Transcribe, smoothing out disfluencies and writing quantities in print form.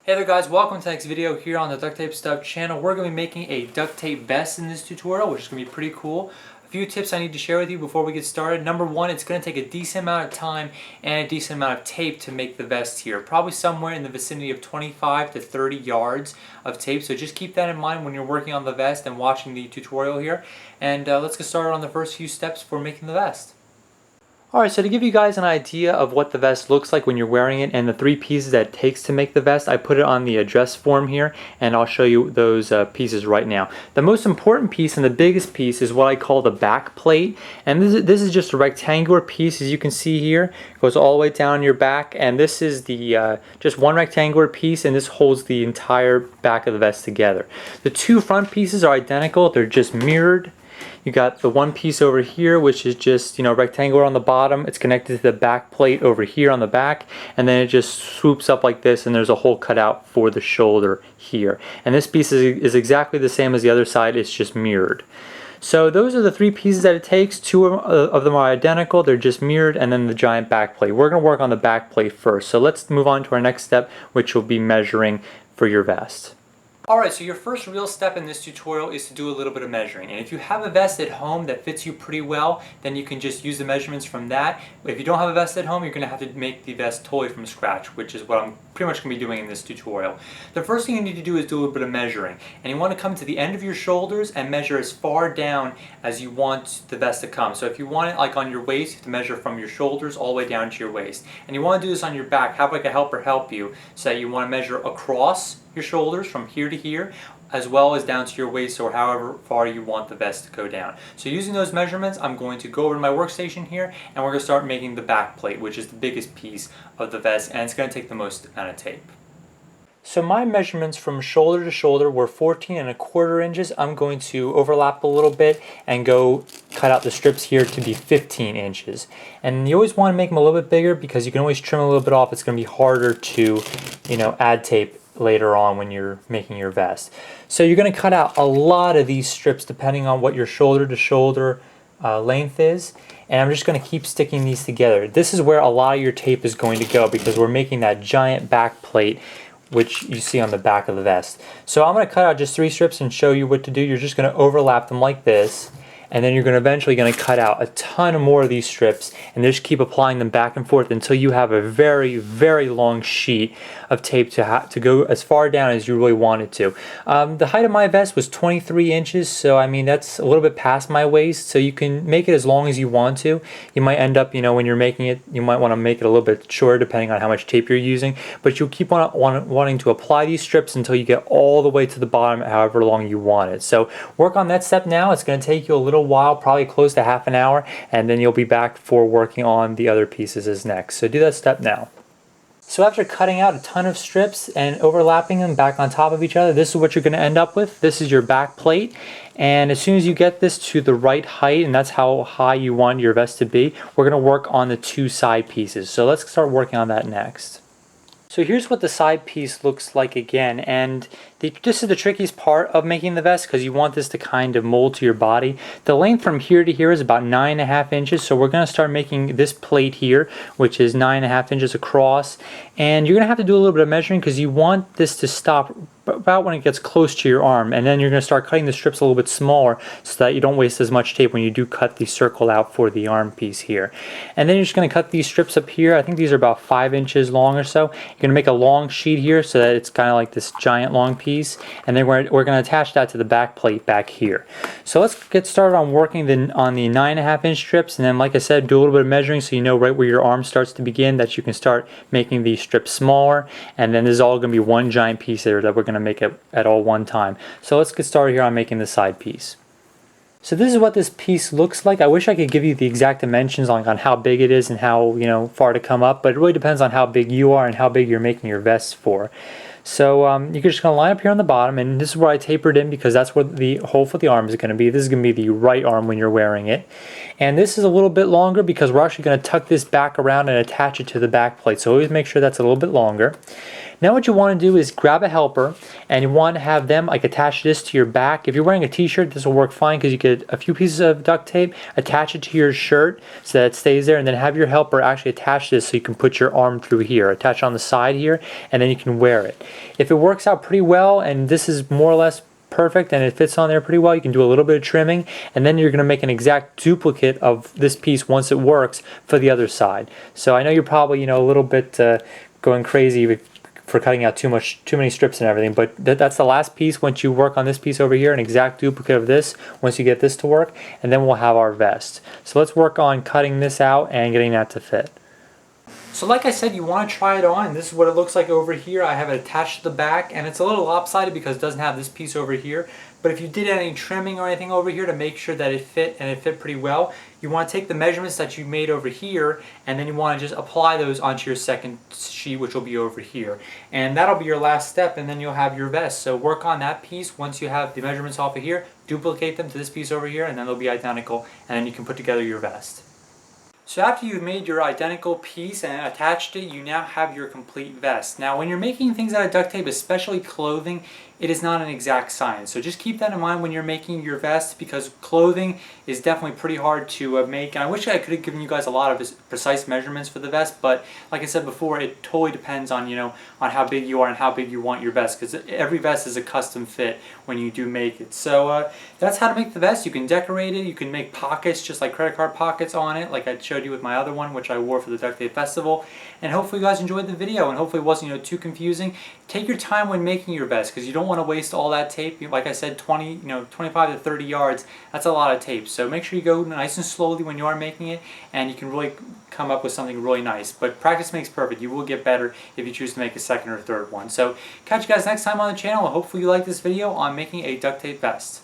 Hey there guys, welcome to the next video here on the DuctTapeStuff channel. We're going to be making a duct tape vest in this tutorial, which is going to be pretty cool. A few tips I need to share with you before we get started. Number one, it's going to take a decent amount of time and a decent amount of tape to make the vest here. Probably somewhere in the vicinity of 25 to 30 yards of tape. So just keep that in mind when you're working on the vest and watching the tutorial here. And let's get started on the first few steps for making the vest. Alright, so to give you guys an idea of what the vest looks like when you're wearing it and the three pieces that it takes to make the vest, I put it on the address form here and I'll show you those pieces right now. The most important piece and the biggest piece is what I call the back plate, and this is just a rectangular piece, as you can see here. It goes all the way down your back, and this is the just one rectangular piece, and this holds the entire back of the vest together. The two front pieces are identical, they're just mirrored. You got the one piece over here, which is just, rectangular on the bottom. It's connected to the back plate over here on the back, and then it just swoops up like this, and there's a hole cut out for the shoulder here. And this piece is exactly the same as the other side, it's just mirrored. So those are the three pieces that it takes. Two of them are identical, they're just mirrored, and then the giant back plate. We're going to work on the back plate first. So let's move on to our next step, which will be measuring for your vest. Alright, so your first real step in this tutorial is to do a little bit of measuring. And if you have a vest at home that fits you pretty well, then you can just use the measurements from that. If you don't have a vest at home, you're going to have to make the vest totally from scratch, which is what I'm pretty much going to be doing in this tutorial. The first thing you need to do is do a little bit of measuring. And you want to come to the end of your shoulders and measure as far down as you want the vest to come. So if you want it like on your waist, you have to measure from your shoulders all the way down to your waist. And you want to do this on your back. Have like a helper help you. So you want to measure across your shoulders from here to here, as well as down to your waist, or however far you want the vest to go down. So using those measurements, I'm going to go over to my workstation here, and we're going to start making the back plate, which is the biggest piece of the vest, and it's going to take the most amount of tape. So my measurements from shoulder to shoulder were 14¼ inches. I'm going to overlap a little bit and go cut out the strips here to be 15 inches. And you always want to make them a little bit bigger because you can always trim a little bit off. It's going to be harder to, add tape later on when you're making your vest. So you're going to cut out a lot of these strips depending on what your shoulder to shoulder length is, and I'm just going to keep sticking these together. This is where a lot of your tape is going to go because we're making that giant back plate which you see on the back of the vest. So I'm going to cut out just 3 strips and show you what to do. You're just going to overlap them like this, and then you're eventually going to cut out a ton more of these strips and just keep applying them back and forth until you have a very, very long sheet of tape to go as far down as you really want it to. The height of my vest was 23 inches, so I mean that's a little bit past my waist, so you can make it as long as you want to. You might end up, when you're making it, you might want to make it a little bit shorter depending on how much tape you're using, but you'll keep on wanting to apply these strips until you get all the way to the bottom, however long you want it. So work on that step now. It's going to take you a little while, probably close to half an hour, and then you'll be back for working on the other pieces as next. So do that step now. So after cutting out a ton of strips and overlapping them back on top of each other, this is what you're going to end up with. This is your back plate, and as soon as you get this to the right height, and that's how high you want your vest to be, we're going to work on the 2 side pieces. So let's start working on that next. So here's what the side piece looks like again, and this is the trickiest part of making the vest because you want this to kind of mold to your body. The length from here to here is about 9½ inches, so we're going to start making this plate here, which is 9½ inches across, and you're going to have to do a little bit of measuring because you want this to stop about when it gets close to your arm, and then you're going to start cutting the strips a little bit smaller so that you don't waste as much tape when you do cut the circle out for the arm piece here. And then you're just going to cut these strips up here. I think these are about 5 inches long or so. You're going to make a long sheet here so that it's kind of like this giant long piece, and then we're going to attach that to the back plate back here. So let's get started on working on the 9½ inch strips, and then like I said, do a little bit of measuring so you know right where your arm starts to begin, that you can start making these strips smaller, and then this is all going to be one giant piece there that we're going to make it at all one time. So let's get started here on making the side piece. So this is what this piece looks like. I wish I could give you the exact dimensions on how big it is and how far to come up, but it really depends on how big you are and how big you're making your vest for. So you're just going to line up here on the bottom, and this is where I tapered in because that's where the hole for the arm is going to be. This is going to be the right arm when you're wearing it. And this is a little bit longer because we're actually going to tuck this back around and attach it to the back plate. So always make sure that's a little bit longer. Now what you want to do is grab a helper and you want to have them like attach this to your back. If you're wearing a t-shirt, this will work fine because you get a few pieces of duct tape, attach it to your shirt so that it stays there, and then have your helper actually attach this so you can put your arm through here, attach on the side here, and then you can wear it. If it works out pretty well and this is more or less perfect and it fits on there pretty well, you can do a little bit of trimming, and then you're going to make an exact duplicate of this piece once it works for the other side. So I know you're probably, a little bit going crazy for cutting out too many strips and everything, but that's the last piece. Once you work on this piece over here, an exact duplicate of this, once you get this to work, and then we'll have our vest. So let's work on cutting this out and getting that to fit. So like I said, you want to try it on. This is what it looks like over here. I have it attached to the back, and it's a little lopsided because it doesn't have this piece over here. But if you did any trimming or anything over here to make sure that it fit, and it fit pretty well, you want to take the measurements that you made over here, and then you want to just apply those onto your second sheet, which will be over here. And that'll be your last step, and then you'll have your vest. So work on that piece. Once you have the measurements off of here, duplicate them to this piece over here, and then they'll be identical, and then you can put together your vest. So after you've made your identical piece and attached it, you now have your complete vest. Now when you're making things out of duct tape, especially clothing, it is not an exact science. So just keep that in mind when you're making your vest, because clothing is definitely pretty hard to make. And I wish I could have given you guys a lot of precise measurements for the vest, but like I said before, it totally depends on, on how big you are and how big you want your vest, because every vest is a custom fit when you do make it. So that's how to make the vest. You can decorate it, you can make pockets just like credit card pockets on it, like I showed you with my other one, which I wore for the Duct Tape Festival. And hopefully you guys enjoyed the video, and hopefully it wasn't too confusing. Take your time when making your vest, because you don't want to waste all that tape. Like I said, 25 to 30 yards, that's a lot of tape. So make sure you go nice and slowly when you are making it, and you can really come up with something really nice. But practice makes perfect. You will get better if you choose to make a second or third one. So catch you guys next time on the channel, and hopefully you like this video on making a duct tape vest.